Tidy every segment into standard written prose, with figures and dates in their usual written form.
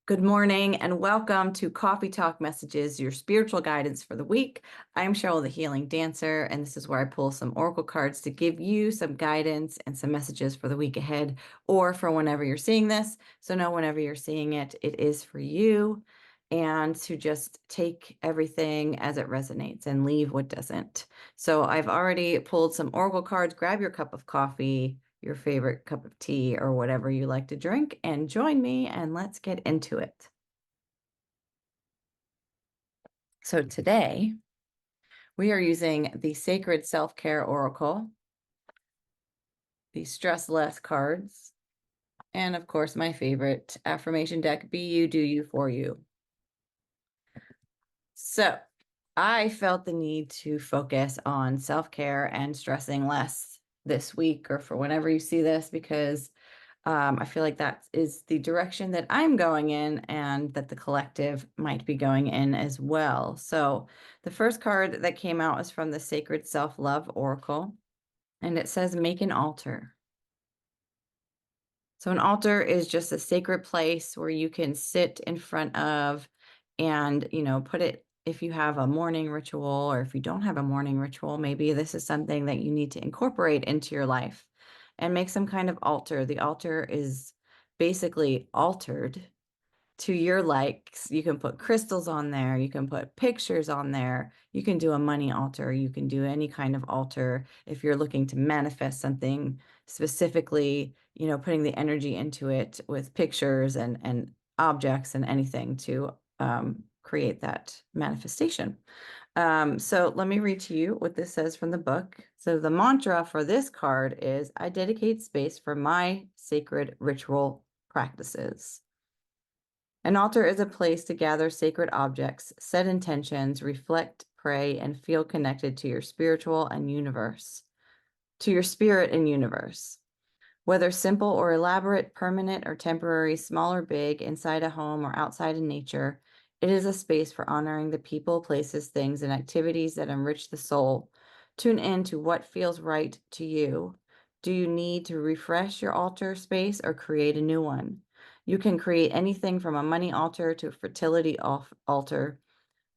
Good morning and welcome to Coffee Talk Messages, your spiritual guidance for the week. I'm Cheryl, the Healing Dancer, and this is where I pull some oracle cards to give you some guidance and some messages for the week ahead or for whenever you're seeing this. So know whenever you're seeing it, it is for you, and to just take everything as it resonates and leave what doesn't. So I've already pulled some oracle cards. Grab your cup of coffee, your favorite cup of tea, or whatever you like to drink, and join me and let's get into it. So today we are using the Sacred Self-Care Oracle, the Stress Less cards, and of course my favorite affirmation deck, Be You, Do You, For You. So I felt the need to focus on self-care and stressing less this week or for whenever you see this, because I feel like that is the direction that I'm going in and that the collective might be going in as well. So the first card that came out is from the Sacred Self-Love Oracle, and it says, make an altar. So an altar is just a sacred place where you can sit in front of and, put it, if you have a morning ritual, or if you don't have a morning ritual, maybe this is something that you need to incorporate into your life and make some kind of altar. The altar is basically altered to your likes. You can put crystals on there. You can put pictures on there. You can do a money altar. You can do any kind of altar if you're looking to manifest something specifically, putting the energy into it with pictures and objects and anything to create that manifestation. So let me read to you what this says from the book. So the mantra for this card is, I dedicate space for my sacred ritual practices. An altar is a place to gather sacred objects, set intentions, reflect, pray, and feel connected to your spiritual and universe, to your spirit and universe. Whether simple or elaborate, permanent or temporary, small or big, inside a home or outside in nature, it is a space for honoring the people, places, things, and activities that enrich the soul. Tune in to what feels right to you. Do you need to refresh your altar space or create a new one? You can create anything from a money altar to a fertility altar,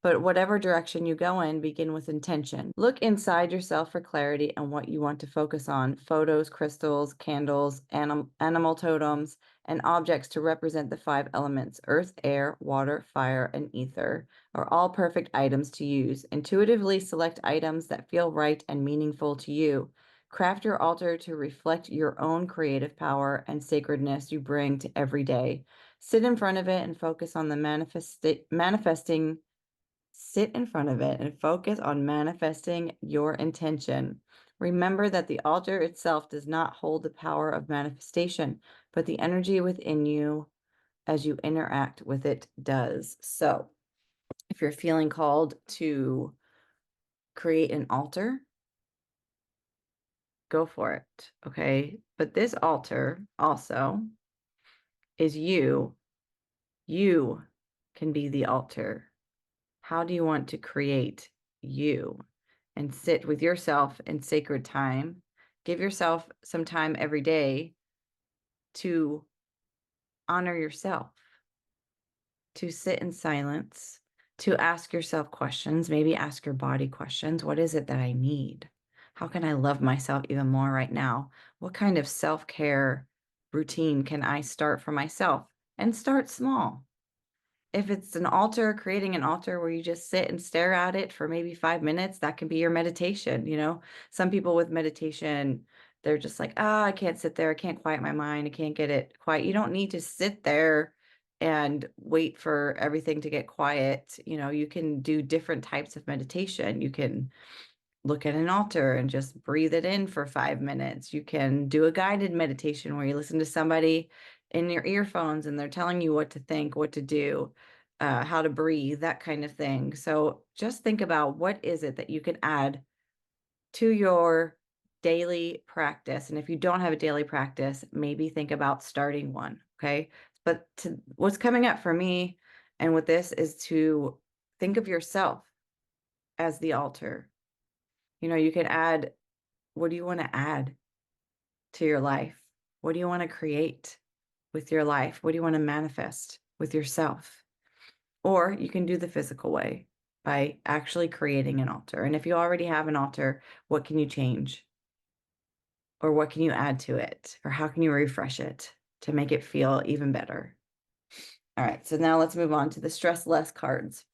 but whatever direction you go in, begin with intention. Look inside yourself for clarity and what you want to focus on. Photos, crystals, candles, animal totems, and objects to represent the 5 elements: earth, air, water, fire, and ether are all perfect items to use. Intuitively select items that feel right and meaningful to you. Craft your altar to reflect your own creative power and sacredness you bring to every day. Sit in front of it and focus on the manifesting. Sit in front of it and focus on manifesting your intention. Remember that the altar itself does not hold the power of manifestation, but the energy within you as you interact with it does. So if you're feeling called to create an altar, go for it, okay? But this altar also is you. You can be the altar. How do you want to create you? And sit with yourself in sacred time. Give yourself some time every day to honor yourself, to sit in silence, to ask yourself questions, maybe ask your body questions. What is it that I need? How can I love myself even more right now? What kind of self-care routine can I start for myself? And start small. If it's an altar, creating an altar where you just sit and stare at it for maybe 5 minutes, that can be your meditation. Some people with meditation, they're just like, I can't sit there. I can't quiet my mind. I can't get it quiet. You don't need to sit there and wait for everything to get quiet. You can do different types of meditation. You can look at an altar and just breathe it in for 5 minutes. You can do a guided meditation where you listen to somebody in your earphones and they're telling you what to think, what to do, how to breathe, that kind of thing. So just think about, what is it that you can add to your daily practice? And if you don't have a daily practice, maybe think about starting one, okay? But what's coming up for me and with this is to think of yourself as the altar. You could add, what do you want to add to your life? What do you want to create with your life? What do you want to manifest with yourself. Or you can do the physical way by actually creating an altar. And if you already have an altar, what can you change? Or what can you add to it? Or how can you refresh it to make it feel even better? All right, so now let's move on to the stress less cards.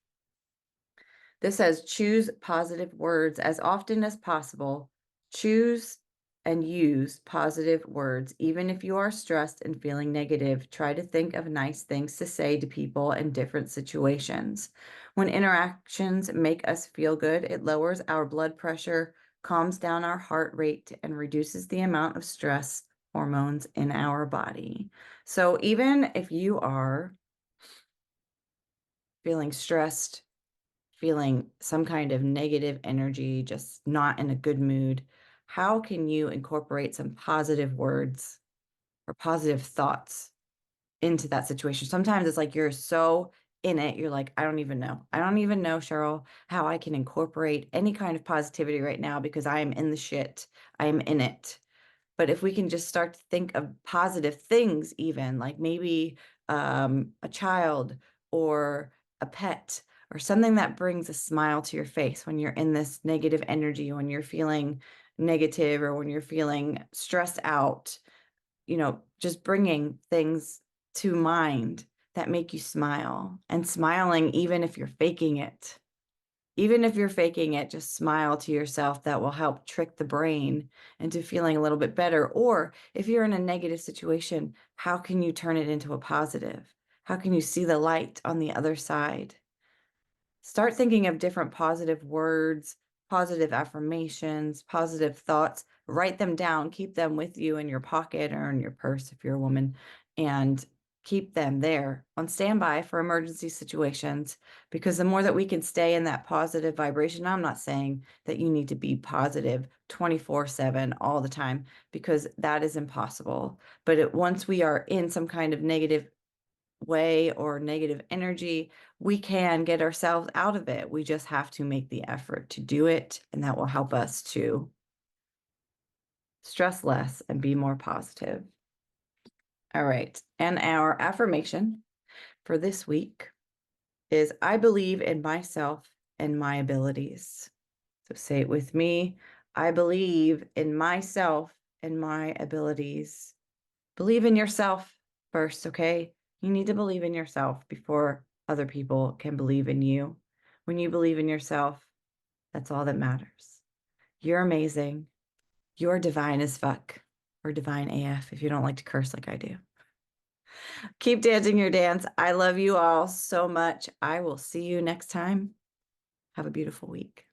This says choose positive words as often as possible. Choose and use positive words. Even if you are stressed and feeling negative, try to think of nice things to say to people in different situations. When interactions make us feel good, it lowers our blood pressure, calms down our heart rate, and reduces the amount of stress hormones in our body. So even if you are feeling stressed, feeling some kind of negative energy, just not in a good mood, how can you incorporate some positive words or positive thoughts into that situation? Sometimes it's like you're so in it, you're like, I don't even know. I don't even know, Cheryl, how I can incorporate any kind of positivity right now because I am in the shit. I am in it. But if we can just start to think of positive things, even like maybe a child or a pet or something that brings a smile to your face when you're in this negative energy, when you're feeling negative or when you're feeling stressed out, just bringing things to mind that make you smile and smiling, even if you're faking it. Even if you're faking it, just smile to yourself. That will help trick the brain into feeling a little bit better. Or if you're in a negative situation, how can you turn it into a positive? How can you see the light on the other side? Start thinking of different positive words, positive affirmations, positive thoughts. Write them down, keep them with you in your pocket or in your purse if you're a woman, and keep them there on standby for emergency situations. Because the more that we can stay in that positive vibration, I'm not saying that you need to be positive 24/7 all the time, because that is impossible. But once we are in some kind of negative way or negative energy, we can get ourselves out of it. We just have to make the effort to do it, and that will help us to stress less and be more positive. All right. And our affirmation for this week is I believe in myself and my abilities. So say it with me. I believe in myself and my abilities. Believe in yourself first, okay? You need to believe in yourself before other people can believe in you. When you believe in yourself, that's all that matters. You're amazing. You're divine as fuck, or divine AF if you don't like to curse like I do. Keep dancing your dance. I love you all so much. I will see you next time. Have a beautiful week.